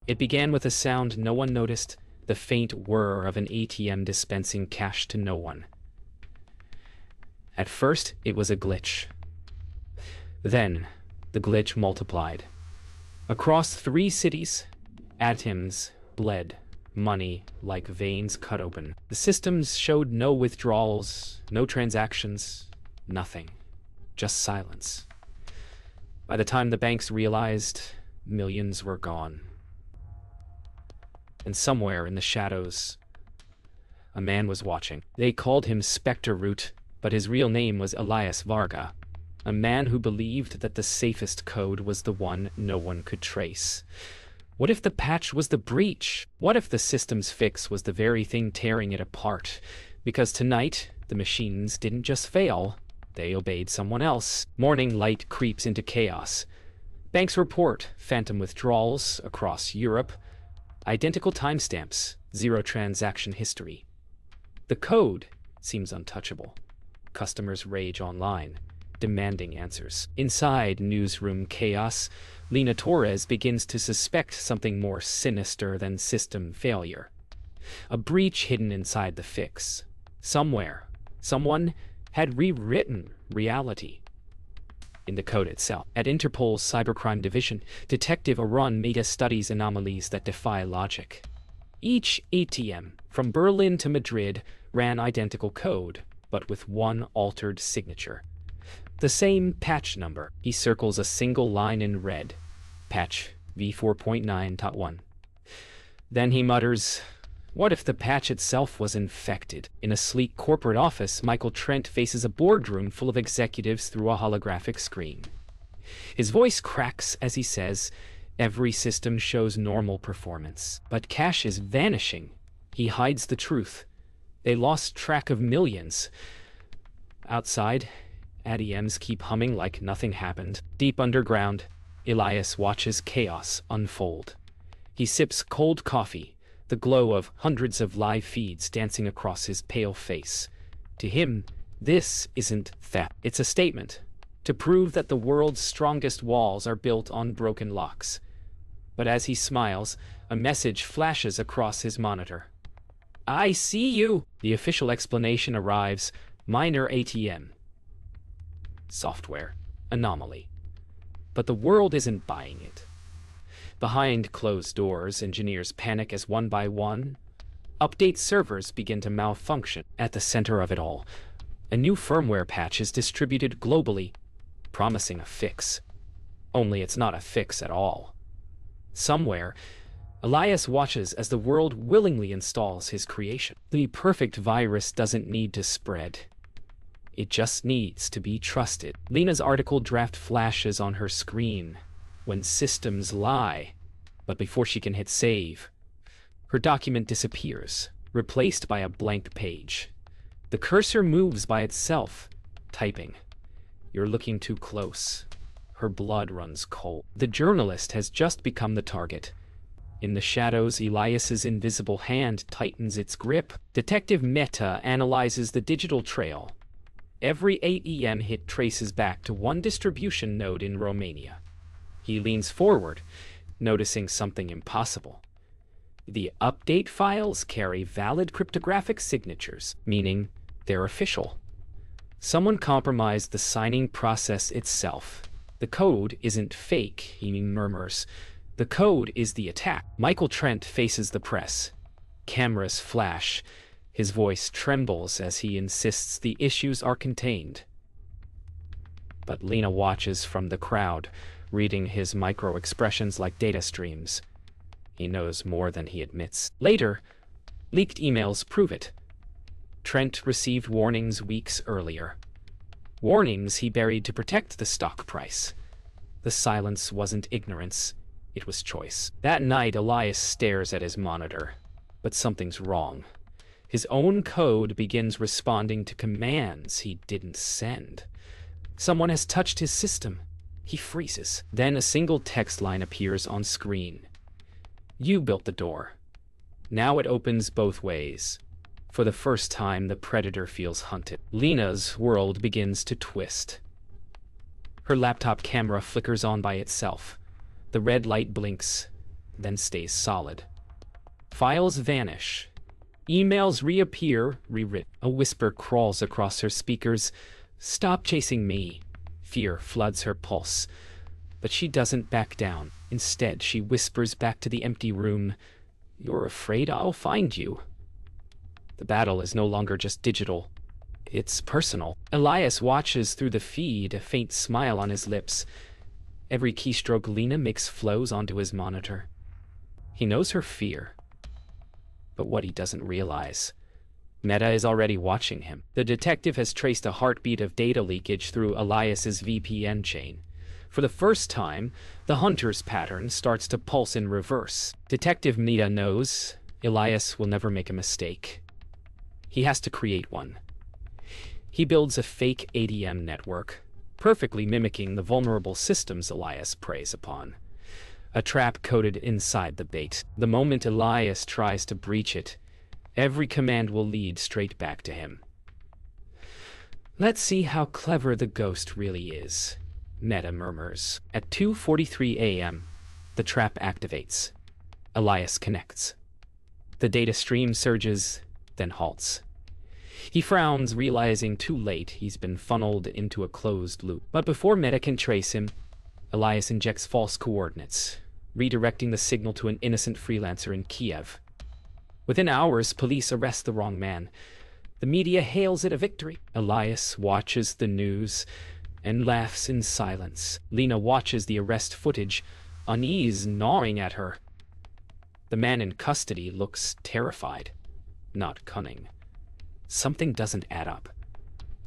It began with a sound no one noticed, the faint whir of an ATM dispensing cash to no one. At first, it was a glitch. Then, the glitch multiplied. Across 3 cities, ATMs bled, money like veins cut open. The systems showed no withdrawals, no transactions, nothing. Just silence. By the time the banks realized, millions were gone. And somewhere in the shadows, a man was watching. They called him Spectre Root, but his real name was Elias Varga, a man who believed that the safest code was the one no one could trace. What if the patch was the breach? What if the system's fix was the very thing tearing it apart? Because tonight, the machines didn't just fail, they obeyed someone else. Morning light creeps into chaos. Banks report phantom withdrawals across Europe. Identical timestamps, 0 transaction history. The code seems untouchable. Customers rage online, demanding answers. Inside newsroom chaos, Lena Torres begins to suspect something more sinister than system failure. A breach hidden inside the fix. Somewhere, someone had rewritten reality. In the code itself. At Interpol's Cybercrime Division, Detective Arun Mehta studies anomalies that defy logic. Each ATM, from Berlin to Madrid, ran identical code, but with one altered signature. The same patch number. He circles a single line in red. Patch V4.9.1. Then he mutters, "What if the patch itself was infected?" In a sleek corporate office, Michael Trent faces a boardroom full of executives through a holographic screen. His voice cracks as he says, "Every system shows normal performance, but cash is vanishing." He hides the truth. They lost track of millions. Outside, ATMs keep humming like nothing happened. Deep underground, Elias watches chaos unfold. He sips cold coffee, the glow of hundreds of live feeds dancing across his pale face. To him, this isn't theft. It's a statement to prove that the world's strongest walls are built on broken locks. But as he smiles, a message flashes across his monitor. "I see you!" The official explanation arrives. Minor ATM. Software. Anomaly. But the world isn't buying it. Behind closed doors, engineers panic as one by one, update servers begin to malfunction. At the center of it all, a new firmware patch is distributed globally, promising a fix. Only it's not a fix at all. Somewhere, Elias watches as the world willingly installs his creation. The perfect virus doesn't need to spread. It just needs to be trusted. Lena's article draft flashes on her screen. When systems lie. But before she can hit save, her document disappears, replaced by a blank page. The cursor moves by itself, typing. "You're looking too close." Her blood runs cold. The journalist has just become the target. In the shadows, Elias's invisible hand tightens its grip. Detective Mehta analyzes the digital trail. Every ATM hit traces back to one distribution node in Romania. He leans forward, noticing something impossible. The update files carry valid cryptographic signatures, meaning they're official. Someone compromised the signing process itself. The code isn't fake, he murmurs. The code is the attack. Michael Trent faces the press. Cameras flash. His voice trembles as he insists the issues are contained. But Lena watches from the crowd, reading his micro-expressions like data streams. He knows more than he admits. Later, leaked emails prove it. Trent received warnings weeks earlier. Warnings he buried to protect the stock price. The silence wasn't ignorance, it was choice. That night, Elias stares at his monitor. But something's wrong. His own code begins responding to commands he didn't send. Someone has touched his system. He freezes. Then a single text line appears on screen. "You built the door. Now it opens both ways." For the first time, the predator feels hunted. Lena's world begins to twist. Her laptop camera flickers on by itself. The red light blinks. then stays solid. Files vanish. Emails reappear, rewritten. A whisper crawls across her speakers. "Stop chasing me." Fear floods her pulse. But she doesn't back down. Instead, she whispers back to the empty room, "You're afraid I'll find you." The battle is no longer just digital. It's personal. Elias watches through the feed, a faint smile on his lips. Every keystroke Lena makes flows onto his monitor. He knows her fear. But what he doesn't realize, Meta is already watching him. The detective has traced a heartbeat of data leakage through Elias's VPN chain. For the first time, the hunter's pattern starts to pulse in reverse. Detective Meta knows Elias will never make a mistake. He has to create one. He builds a fake ATM network, perfectly mimicking the vulnerable systems Elias preys upon. A trap coded inside the bait. The moment Elias tries to breach it, every command will lead straight back to him. "Let's see how clever the ghost really is," Meta murmurs. At 2:43 a.m., the trap activates. Elias connects. The data stream surges, then halts. He frowns, realizing too late he's been funneled into a closed loop. But before Meta can trace him, Elias injects false coordinates, redirecting the signal to an innocent freelancer in Kiev. Within hours, police arrest the wrong man. The media hails it a victory. Elias watches the news and laughs in silence. Lena watches the arrest footage, unease gnawing at her. The man in custody looks terrified, not cunning. Something doesn't add up.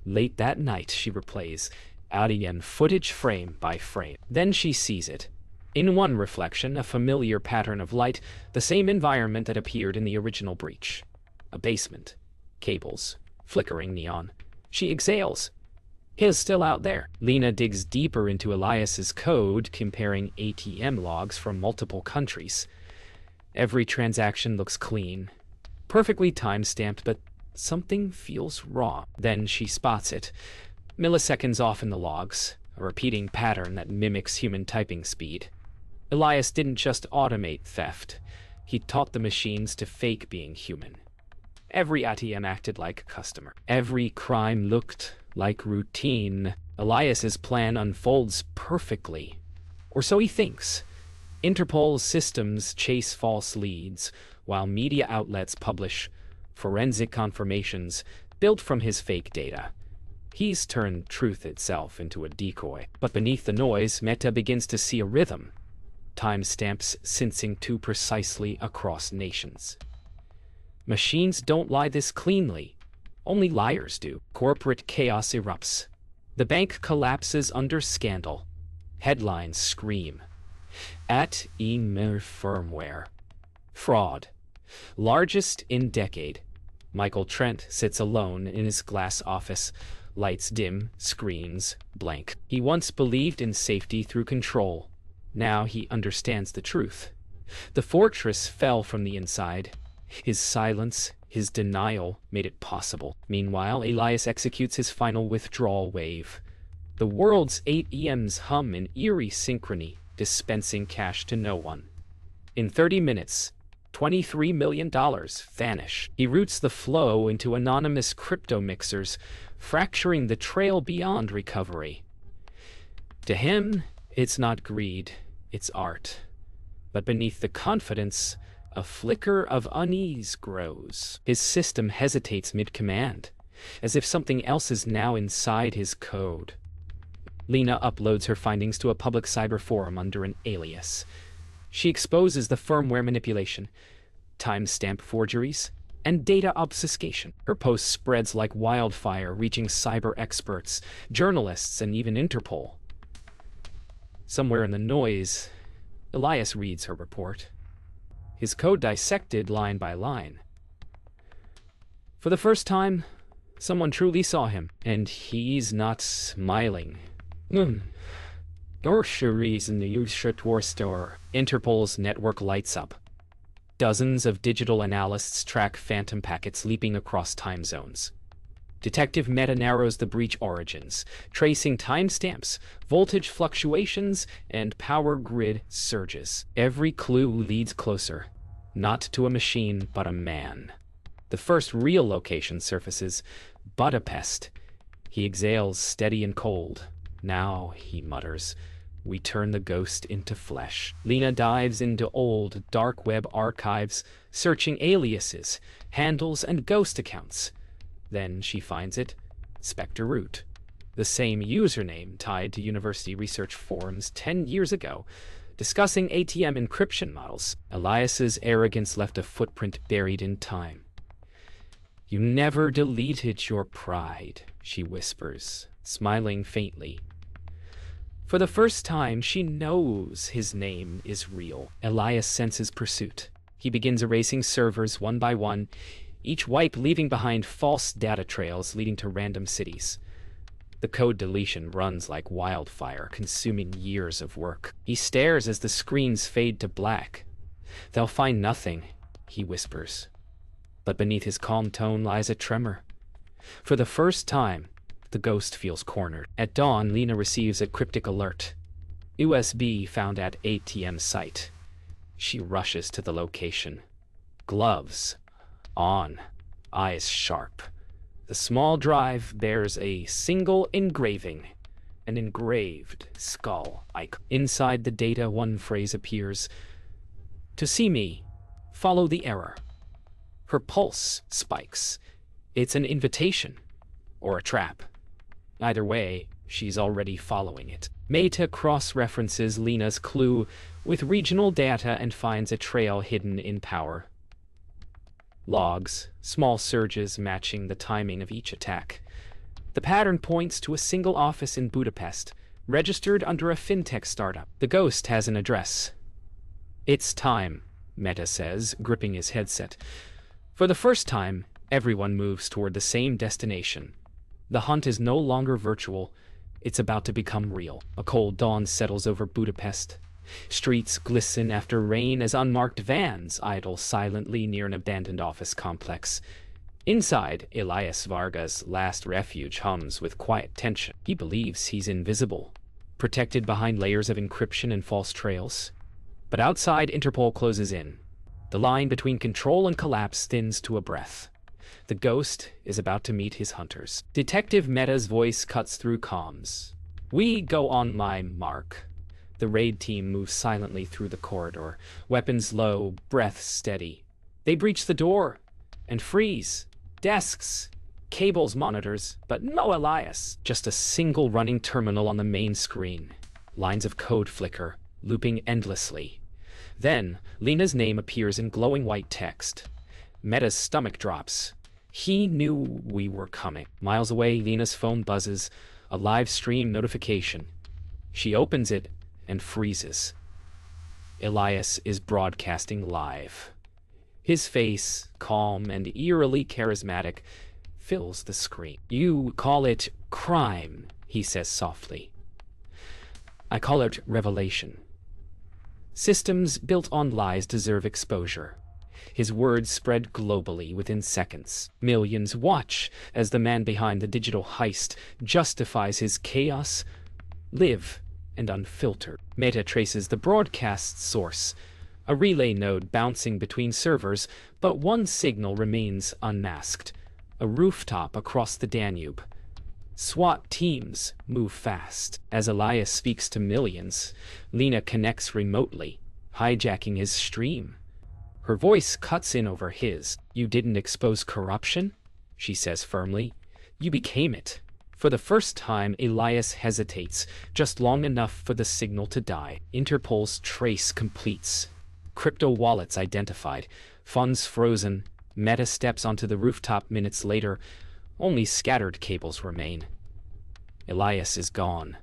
Late that night, she replays ATM footage frame by frame. Then she sees it. In one reflection, a familiar pattern of light, the same environment that appeared in the original breach. A basement. Cables. Flickering neon. She exhales. He's still out there. Lena digs deeper into Elias's code, comparing ATM logs from multiple countries. Every transaction looks clean. Perfectly time-stamped, but something feels wrong. Then she spots it. Milliseconds off in the logs, a repeating pattern that mimics human typing speed. Elias didn't just automate theft. He taught the machines to fake being human. Every ATM acted like a customer. Every crime looked like routine. Elias's plan unfolds perfectly. Or so he thinks. Interpol's systems chase false leads, while media outlets publish forensic confirmations built from his fake data. He's turned truth itself into a decoy. But beneath the noise, Meta begins to see a rhythm. Timestamps syncing too precisely across nations. Machines don't lie this cleanly. Only liars do. Corporate chaos erupts. The bank collapses under scandal. Headlines scream. ATM firmware. Fraud. Largest in decade. Michael Trent sits alone in his glass office. Lights dim, screens blank. He once believed in safety through control. Now he understands the truth. The fortress fell from the inside. His silence, his denial, made it possible. Meanwhile, Elias executes his final withdrawal wave. The world's ATMs hum in eerie synchrony, dispensing cash to no one. In 30 minutes, $23 million vanish. He routes the flow into anonymous crypto mixers, fracturing the trail beyond recovery. To him, it's not greed, it's art. But beneath the confidence, a flicker of unease grows. His system hesitates mid-command, as if something else is now inside his code. Lena uploads her findings to a public cyber forum under an alias. She exposes the firmware manipulation, timestamp forgeries, and data obfuscation. Her post spreads like wildfire, reaching cyber experts, journalists, and even Interpol. Somewhere in the noise, Elias reads her report. His code dissected line by line. For the first time, someone truly saw him, and he's not smiling. Groceries in the Ushutwar store. Interpol's network lights up. Dozens of digital analysts track phantom packets leaping across time zones. Detective Meta narrows the breach origins, tracing timestamps, voltage fluctuations, and power grid surges. Every clue leads closer, not to a machine, but a man. The first real location surfaces, Budapest. He exhales, steady and cold. Now, he mutters, we turn the ghost into flesh. Lena dives into old, dark web archives, searching aliases, handles, and ghost accounts. Then she finds it, Spectre Root, the same username tied to university research forums 10 years ago, discussing ATM encryption models. Elias's arrogance left a footprint buried in time. You never deleted your pride, she whispers, smiling faintly. For the first time, she knows his name is real. Elias senses pursuit. He begins erasing servers one by one, each wipe leaving behind false data trails leading to random cities. The code deletion runs like wildfire, consuming years of work. He stares as the screens fade to black. They'll find nothing, he whispers. But beneath his calm tone lies a tremor. For the first time, the ghost feels cornered. At dawn, Lena receives a cryptic alert. USB found at ATM site. She rushes to the location. Gloves on, eyes sharp. The small drive bears a single engraving, an engraved skull icon. Inside the data, one phrase appears. To see me, follow the error. Her pulse spikes. It's an invitation, or a trap. Either way, she's already following it. Meta cross-references Lena's clue with regional data and finds a trail hidden in power. Logs, small surges matching the timing of each attack. The pattern points to a single office in Budapest, registered under a fintech startup. The ghost has an address. It's time, Meta says, gripping his headset. For the first time, everyone moves toward the same destination. The hunt is no longer virtual. It's about to become real. A cold dawn settles over Budapest. Streets glisten after rain as unmarked vans idle silently near an abandoned office complex. Inside, Elias Varga's last refuge hums with quiet tension. He believes he's invisible, protected behind layers of encryption and false trails. But outside, Interpol closes in. The line between control and collapse thins to a breath. The ghost is about to meet his hunters. Detective Meta's voice cuts through comms. We go on my mark. The raid team moves silently through the corridor, weapons low, breath steady. They breach the door and freeze. Desks, cables, monitors, but no Elias. Just a single running terminal on the main screen. Lines of code flicker, looping endlessly. Then, Lena's name appears in glowing white text. Meta's stomach drops. He knew we were coming. Miles away, Lena's phone buzzes, a live stream notification. She opens it and freezes. Elias is broadcasting live. His face, calm and eerily charismatic, fills the screen. You call it crime, he says softly. I call it revelation. Systems built on lies deserve exposure. His words spread globally within seconds. Millions watch as the man behind the digital heist justifies his chaos, live, and unfiltered. Meta traces the broadcast source, a relay node bouncing between servers, but one signal remains unmasked, a rooftop across the Danube. SWAT teams move fast. As Elias speaks to millions, Lena connects remotely, hijacking his stream. Her voice cuts in over his. You didn't expose corruption? She says firmly. You became it. For the first time, Elias hesitates, just long enough for the signal to die. Interpol's trace completes. Crypto wallets identified. Funds frozen. Meta steps onto the rooftop minutes later. Only scattered cables remain. Elias is gone.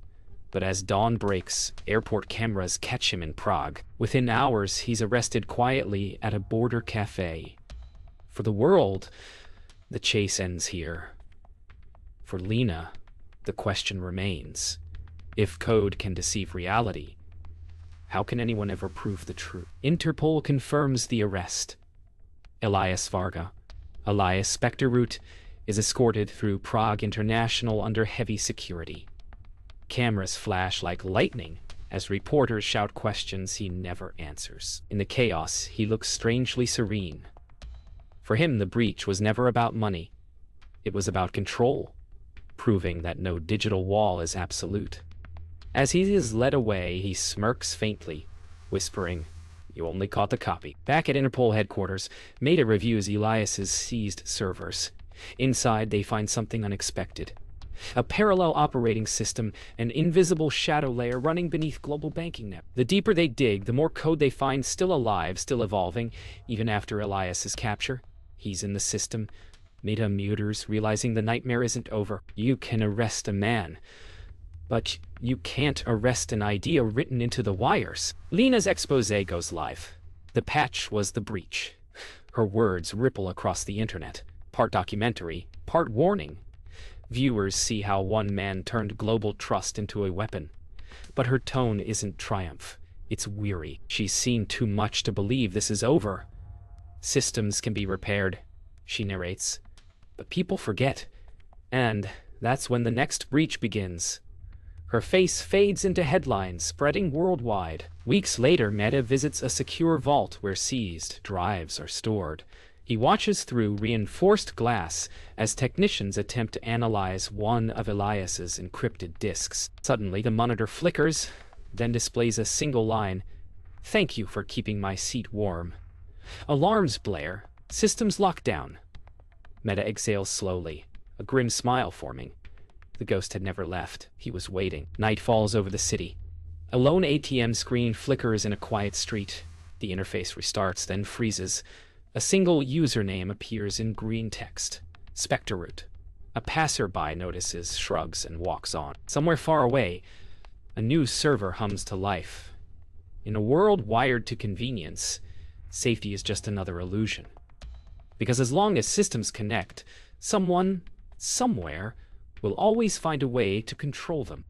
But as dawn breaks, airport cameras catch him in Prague. Within hours, he's arrested quietly at a border cafe. For the world, the chase ends here. For Lena, the question remains. If code can deceive reality, how can anyone ever prove the truth? Interpol confirms the arrest. Elias Varga, alias Spectre Root, is escorted through Prague International under heavy security. Cameras flash like lightning as reporters shout questions he never answers. In the chaos, he looks strangely serene. For him, the breach was never about money. It was about control, proving that no digital wall is absolute. As he is led away, he smirks faintly, whispering, "You only caught the copy." Back at Interpol headquarters, Meta reviews Elias's seized servers. Inside, they find something unexpected. A parallel operating system, an invisible shadow layer running beneath global banking net. The deeper they dig, the more code they find still alive, still evolving, even after Elias's capture. He's in the system. Meta muters, realizing the nightmare isn't over. You can arrest a man, but you can't arrest an idea written into the wires. Lena's expose goes live. The patch was the breach. Her words ripple across the internet, part documentary, part warning. Viewers see how one man turned global trust into a weapon. But her tone isn't triumph. It's weary. She's seen too much to believe this is over. Systems can be repaired, she narrates. But people forget. And that's when the next breach begins. Her face fades into headlines, spreading worldwide. Weeks later, Meta visits a secure vault where seized drives are stored. He watches through reinforced glass as technicians attempt to analyze one of Elias's encrypted disks. Suddenly, the monitor flickers, then displays a single line, "Thank you for keeping my seat warm." Alarms blare. Systems lock down. Meta exhales slowly, a grim smile forming. The ghost had never left. He was waiting. Night falls over the city. A lone ATM screen flickers in a quiet street. The interface restarts, then freezes. A single username appears in green text. Spectre. A passerby notices, shrugs, and walks on. Somewhere far away, a news server hums to life. In a world wired to convenience, safety is just another illusion. Because as long as systems connect, someone, somewhere, will always find a way to control them.